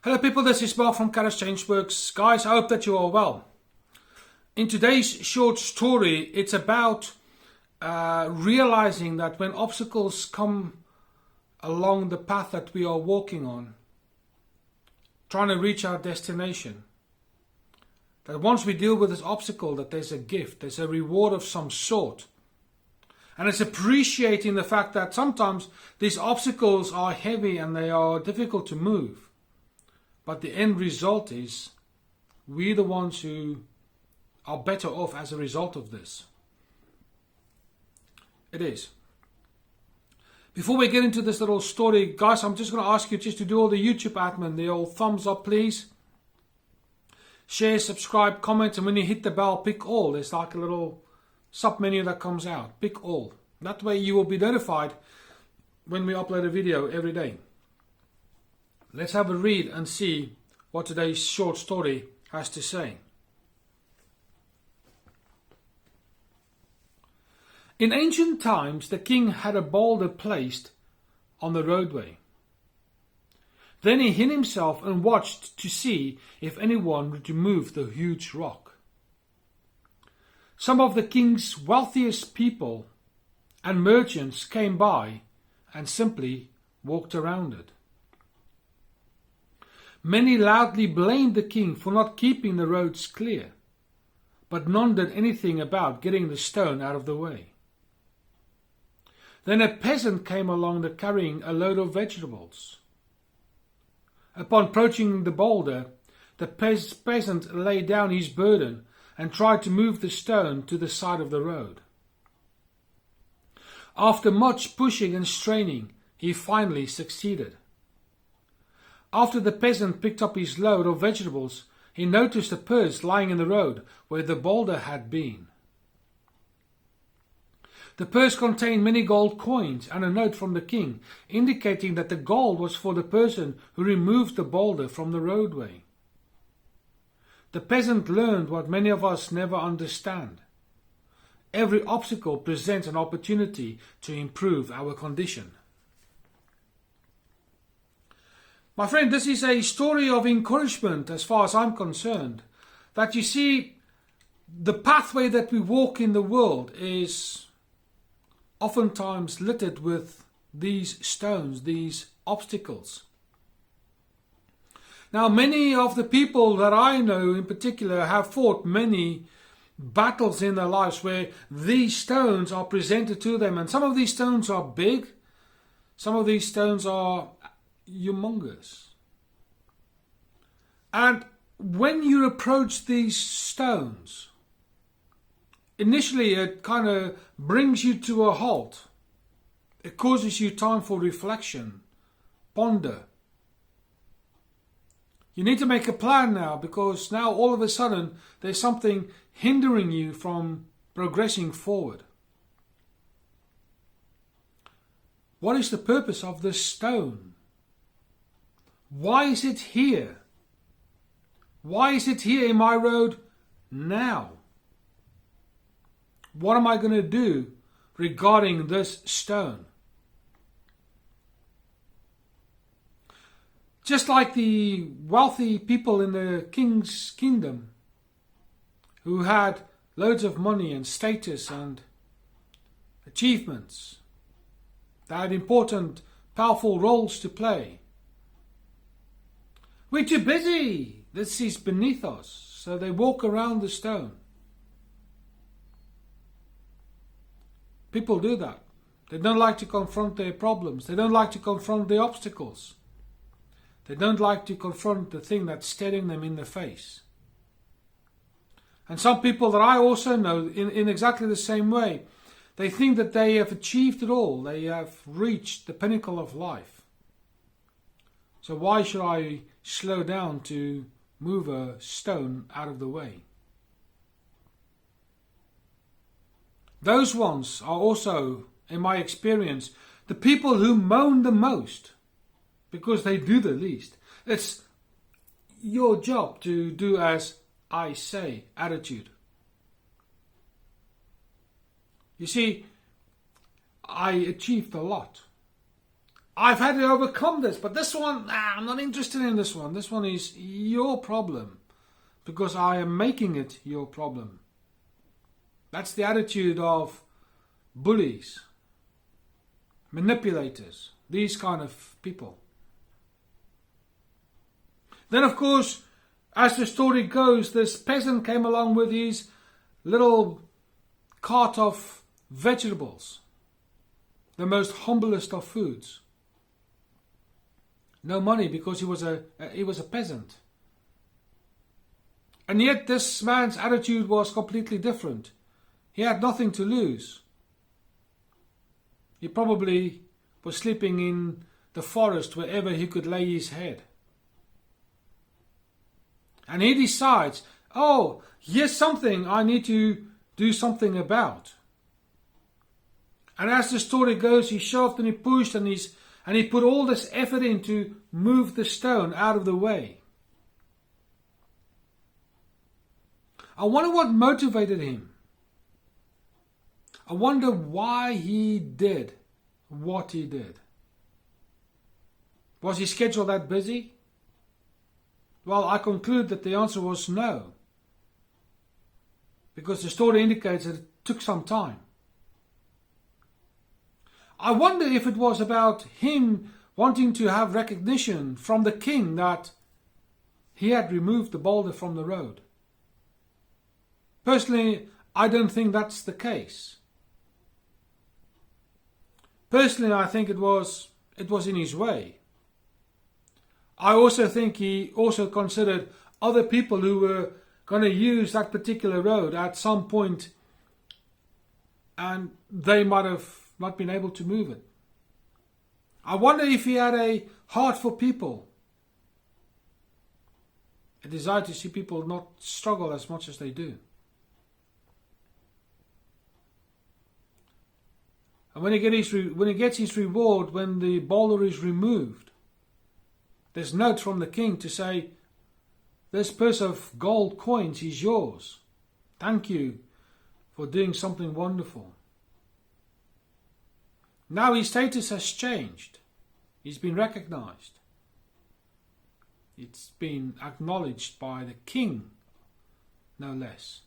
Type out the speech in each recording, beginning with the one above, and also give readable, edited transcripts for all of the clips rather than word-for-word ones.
Hello people, this is Bob from Kharischangeworks. Guys, I hope that you are well. In today's short story, it's about realizing that when obstacles come along the path that we are walking on, trying to reach our destination, that once we deal with this obstacle, that there's a gift, there's a reward of some sort. And it's appreciating the fact that sometimes these obstacles are heavy and they are difficult to move. But the end result is we're the ones who are better off as a result of this. It is. Before we get into this little story, guys, I'm just going to ask you just to do all the YouTube admin, the old thumbs up, please. Share, subscribe, comment, and when you hit the bell, pick all. There's like a little sub menu that comes out. Pick all. That way you will be notified when we upload a video every day. Let's have a read and see what today's short story has to say. In ancient times, the king had a boulder placed on the roadway. Then he hid himself and watched to see if anyone would remove the huge rock. Some of the king's wealthiest people and merchants came by and simply walked around it. Many loudly blamed the king for not keeping the roads clear, but none did anything about getting the stone out of the way. Then a peasant came along carrying a load of vegetables. Upon approaching the boulder, the peasant laid down his burden and tried to move the stone to the side of the road. After much pushing and straining, he finally succeeded. After the peasant picked up his load of vegetables, he noticed a purse lying in the road where the boulder had been. The purse contained many gold coins and a note from the king, indicating that the gold was for the person who removed the boulder from the roadway. The peasant learned what many of us never understand. Every obstacle presents an opportunity to improve our condition. My friend, this is a story of encouragement as far as I'm concerned. That you see, the pathway that we walk in the world is oftentimes littered with these stones, these obstacles. Now, many of the people that I know in particular have fought many battles in their lives where these stones are presented to them. And some of these stones are big, some of these stones are humongous. And when you approach these stones, initially it kind of brings you to a halt. It causes you time for reflection, ponder. You need to make a plan now, because now all of a sudden there's something hindering you from progressing forward. What is the purpose of this stone? Why is it here? Why is it here in my road now? What am I going to do regarding this stone? Just like the wealthy people in the king's kingdom who had loads of money and status and achievements, they had important, powerful roles to play. We're too busy. This is beneath us. So they walk around the stone. People do that. They don't like to confront their problems. They don't like to confront the obstacles. They don't like to confront the thing that's staring them in the face. And some people that I also know in exactly the same way, they think that they have achieved it all. They have reached the pinnacle of life. So why should I slow down to move a stone out of the way? Those ones are also, in my experience, the people who moan the most, because they do the least. It's your job to do as I say attitude. You see, I achieved a lot. I've had to overcome this, but this one, I'm not interested in this one. This one is your problem because I am making it your problem. That's the attitude of bullies, manipulators, these kind of people. Then, of course, as the story goes, this peasant came along with his little cart of vegetables, the most humblest of foods. No money because he was a peasant. And yet this man's attitude was completely different. He had nothing to lose. He probably was sleeping in the forest wherever he could lay his head. And he decides, oh, here's something I need to do something about. And as the story goes, he shoved and he pushed and he put all this effort in to move the stone out of the way. I wonder what motivated him. I wonder why he did what he did. Was his schedule that busy? Well, I conclude that the answer was no. Because the story indicates that it took some time. I wonder if it was about him wanting to have recognition from the king that he had removed the boulder from the road. Personally, I don't think that's the case. Personally, I think it was in his way. I also think he also considered other people who were going to use that particular road at some point, and they might have not been able to move it. I wonder if he had a heart for people, a desire to see people not struggle as much as they do. And when he gets his reward, when the boulder is removed, there's a note from the king to say, this purse of gold coins is yours. Thank you for doing something wonderful. Now his status has changed. He's been recognized. It's been acknowledged by the king, no less.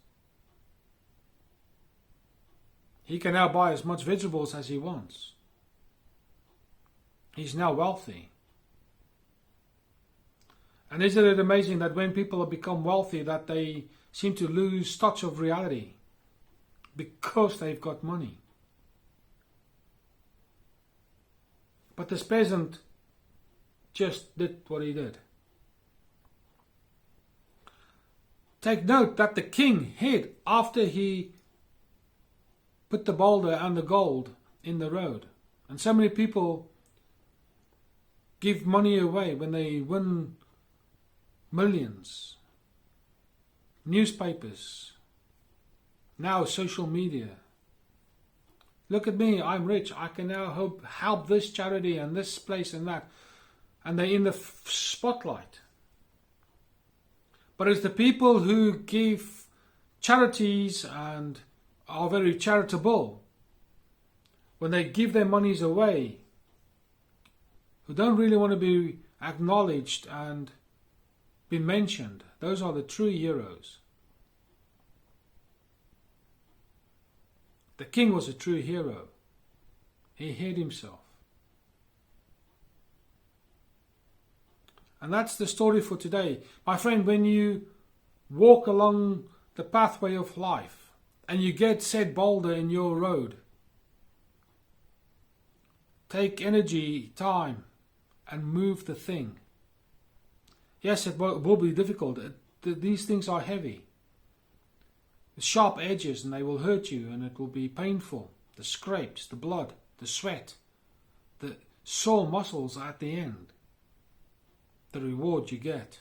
He can now buy as much vegetables as he wants. He's now wealthy. And isn't it amazing that when people have become wealthy that they seem to lose touch of reality because they've got money? But this peasant just did what he did. Take note that the king hid after he put the boulder and the gold in the road. And so many people give money away when they win millions. Newspapers. Now social media. Look at me, I'm rich. I can now help this charity and this place and that. And they're in the spotlight. But it's the people who give charities and are very charitable, when they give their monies away, who don't really want to be acknowledged and be mentioned. Those are the true heroes. The king was a true hero. He hid himself. And that's the story for today. My friend, when you walk along the pathway of life and you get said boulder in your road, take energy, time, and move the thing. Yes, it will be difficult. These things are heavy. The sharp edges, and they will hurt you, and it will be painful. The scrapes, the blood, the sweat, the sore muscles at the end. The reward you get.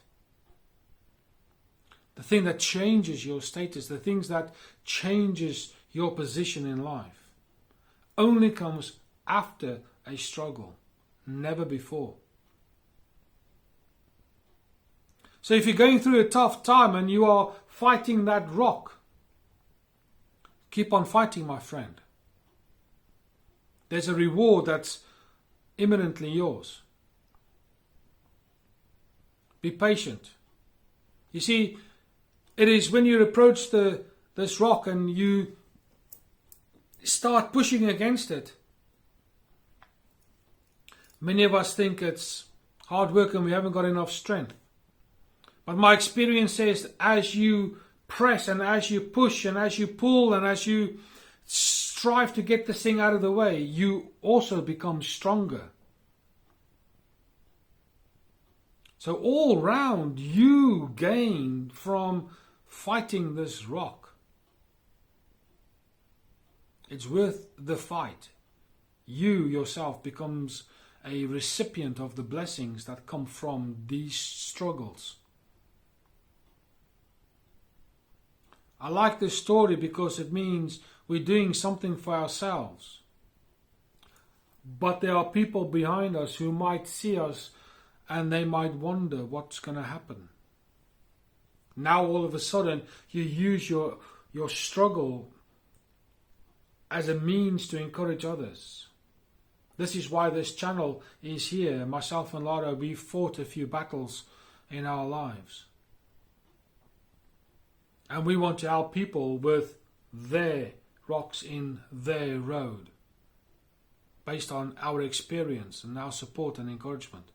The thing that changes your status, the things that changes your position in life, only comes after a struggle, never before. So if you're going through a tough time and you are fighting that rock, keep on fighting, my friend. There's a reward that's imminently yours. Be patient. You see, it is when you approach this rock and you start pushing against it. Many of us think it's hard work and we haven't got enough strength. But my experience says that as you press and as you push and as you pull and as you strive to get this thing out of the way, you also become stronger. So all round you gain from fighting this rock. It's worth the fight. You yourself becomes a recipient of the blessings that come from these struggles. I like this story because it means we're doing something for ourselves. But there are people behind us who might see us and they might wonder what's going to happen. Now all of a sudden you use your struggle as a means to encourage others. This is why this channel is here. Myself and Lara, we fought a few battles in our lives. And we want to help people with their rocks in their road, based on our experience and our support and encouragement.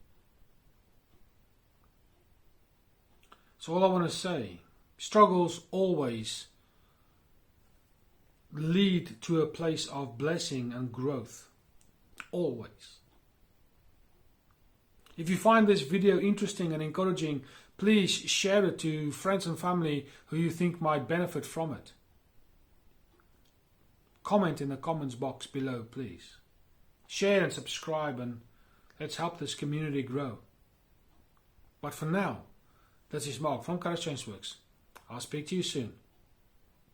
So all I want to say, struggles always lead to a place of blessing and growth. Always. If you find this video interesting and encouraging, please share it to friends and family who you think might benefit from it. Comment in the comments box below, please. Share and subscribe, and let's help this community grow. But for now, this is Mark from Kharischangeworks. I'll speak to you soon.